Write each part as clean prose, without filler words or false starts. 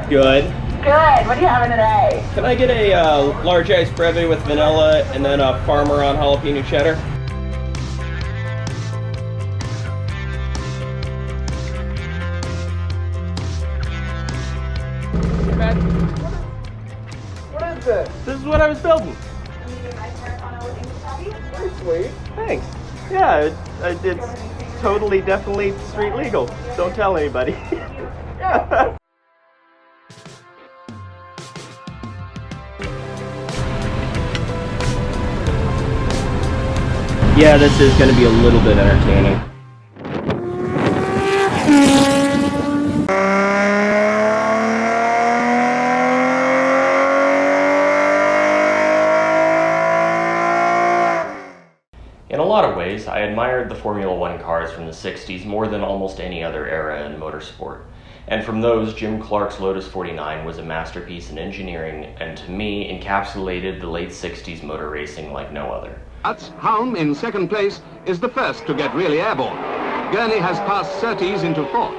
Good. Good. What are you having today? Can I get a large iced breve with vanilla and then a farmer on jalapeno cheddar? What is this? This is what I was building. Very sweet. Thanks. Yeah, it's totally, definitely street legal. Don't tell anybody. Yeah. Yeah, this is going to be a little bit entertaining. In a lot of ways, I admired the Formula One cars from the 60s more than almost any other era in motorsport. And from those, Jim Clark's Lotus 49 was a masterpiece in engineering and to me encapsulated the late 60s motor racing like no other. Hulme in second place is the first to get really airborne. Gurney has passed Surtees into fourth.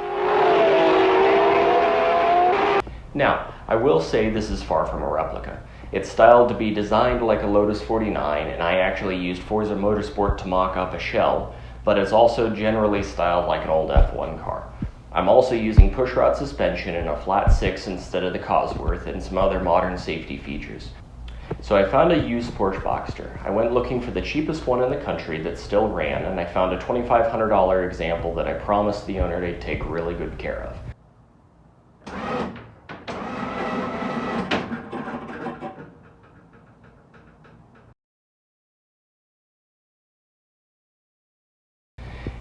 Now, I will say this is far from a replica. It's styled to be designed like a Lotus 49, and I actually used Forza Motorsport to mock up a shell, but it's also generally styled like an old F1 car. I'm also using pushrod suspension in a flat 6 instead of the Cosworth and some other modern safety features. So I found a used Porsche Boxster. I went looking for the cheapest one in the country that still ran, and I found a $2,500 example that I promised the owner to take really good care of.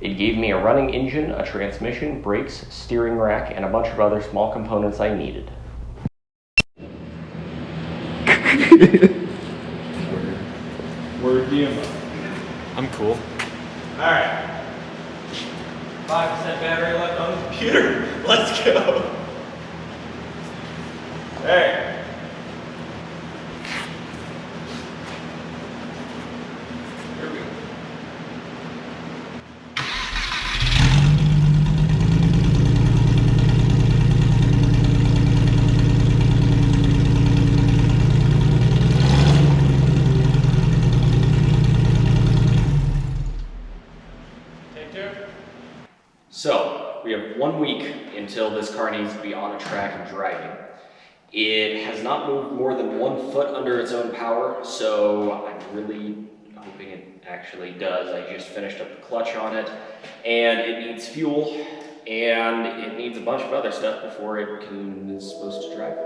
It gave me a running engine, a transmission, brakes, steering rack, and a bunch of other small components I needed. Word GMO. I'm cool. Alright. 5% battery left on the computer. Let's go. Alright. Here we go. So, we have 1 week until this car needs to be on a track and driving. It has not moved more than 1 foot under its own power, so I'm really hoping it actually does. I just finished up the clutch on it, and it needs fuel, and it needs a bunch of other stuff before it is supposed to drive.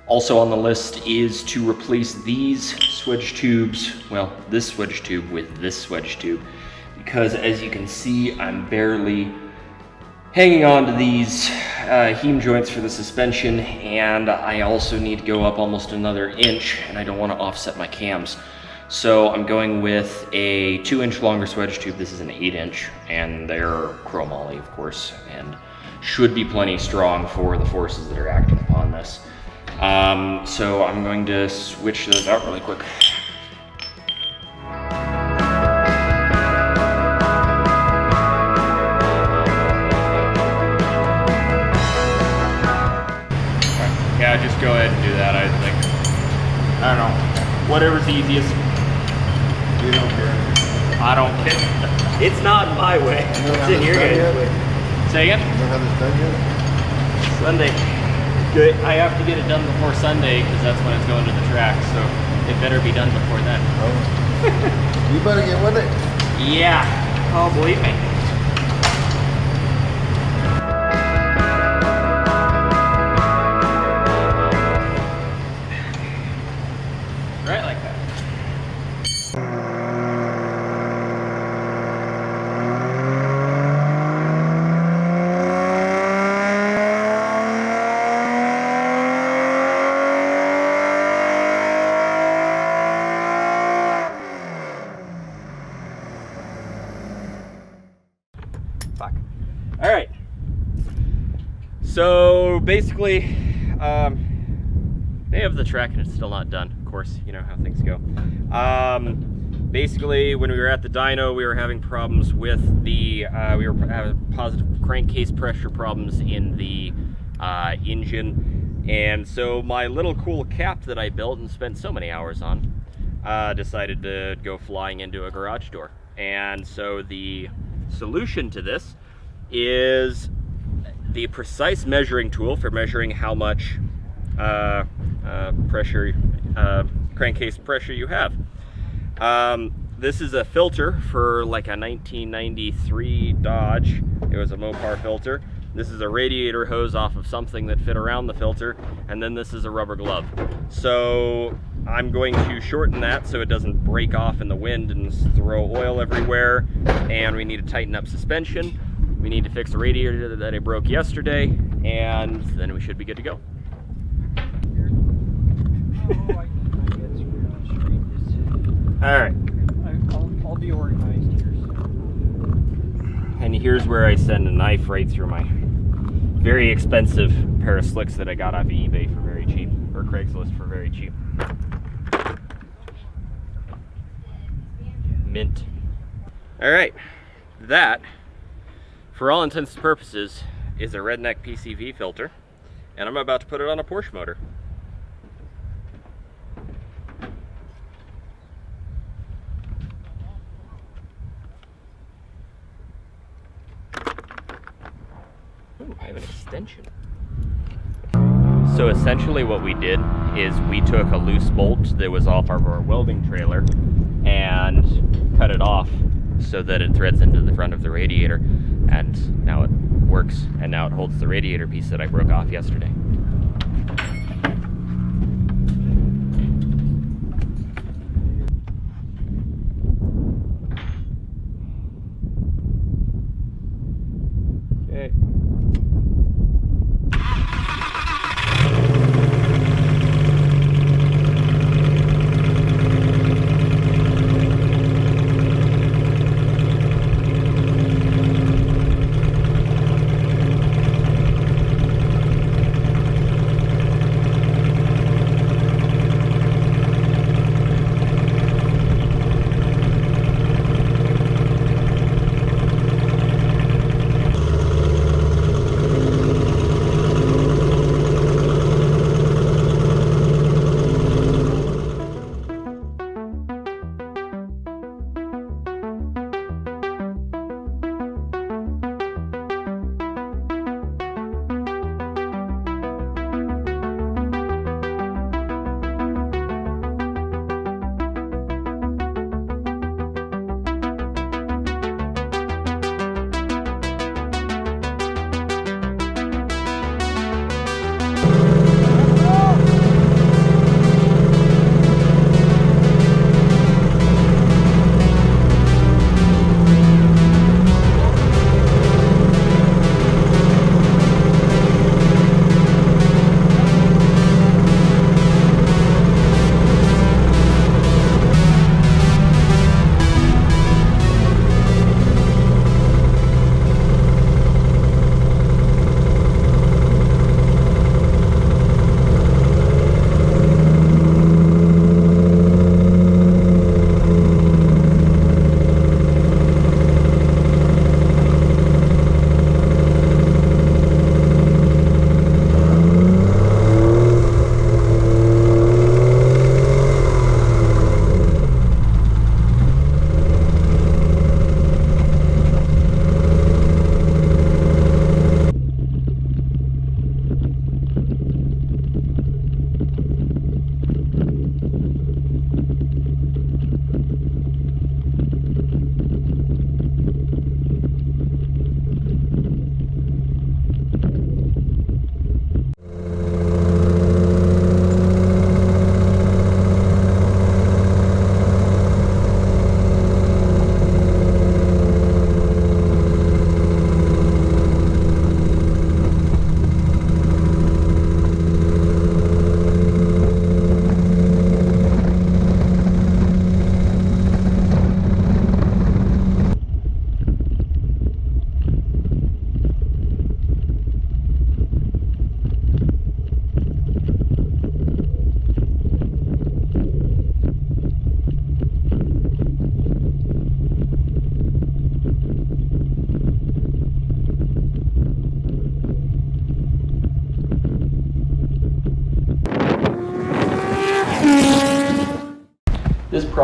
Also on the list is to replace these swedge tubes, well, this swedge tube with this swedge tube, because as you can see, I'm barely hanging on to these heme joints for the suspension, and I also need to go up almost another inch, and I don't want to offset my cams. So I'm going with a 2-inch longer swedge tube. This is an 8-inch, and they're chromoly, of course, and should be plenty strong for the forces that are acting upon this. So I'm going to switch those out really quick. Yeah, just go ahead and do that, I think. I don't know. whatever's easiest. You don't care. I don't care. It's not my way. It's in your guys' way. Say again? You don't have this done yet? Sunday. Good. I have to get it done before Sunday because that's when it's going to the track. So it better be done before then. Oh. You better get with it. Yeah. Oh, believe me. Right like that. Fuck. All right. So basically, day of the track and it's still not done. Of course, you know how things go. Basically, when we were at the dyno, we were having problems with the, we were having positive crankcase pressure problems in the engine. And so my little cool cap that I built and spent so many hours on, decided to go flying into a garage door. And so the solution to this is the precise measuring tool for measuring how much pressure, crankcase pressure you have. This is a filter for like a 1993 Dodge. It was a Mopar filter. This is a radiator hose off of something that fit around the filter, and then this is a rubber glove. So I'm going to shorten that so it doesn't break off in the wind and throw oil everywhere, and we need to tighten up suspension. We need to fix the radiator that I broke yesterday, and then we should be good to go. All right. I'll be organized here. And here's where I send a knife right through my very expensive pair of slicks that I got off of eBay for very cheap, or Craigslist for very cheap. Mint. All right, that, for all intents and purposes, is a redneck PCV filter, and I'm about to put it on a Porsche motor. Ooh, I have an extension. So essentially what we did is we took a loose bolt that was off of our welding trailer and cut it off so that it threads into the front of the radiator, and now it works, and now it holds the radiator piece that I broke off yesterday. Okay.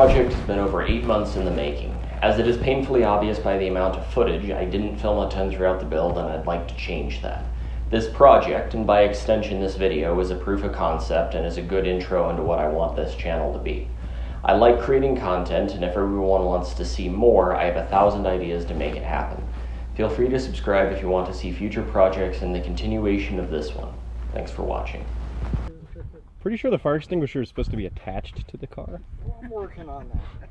project has been over 8 months in the making. As it is painfully obvious by the amount of footage, I didn't film a ton throughout the build, and I'd like to change that. This project, and by extension this video, is a proof of concept and is a good intro into what I want this channel to be. I like creating content, and if everyone wants to see more, I have 1,000 ideas to make it happen. Feel free to subscribe if you want to see future projects and the continuation of this one. Thanks for watching. Pretty sure the fire extinguisher is supposed to be attached to the car. I'm working on that.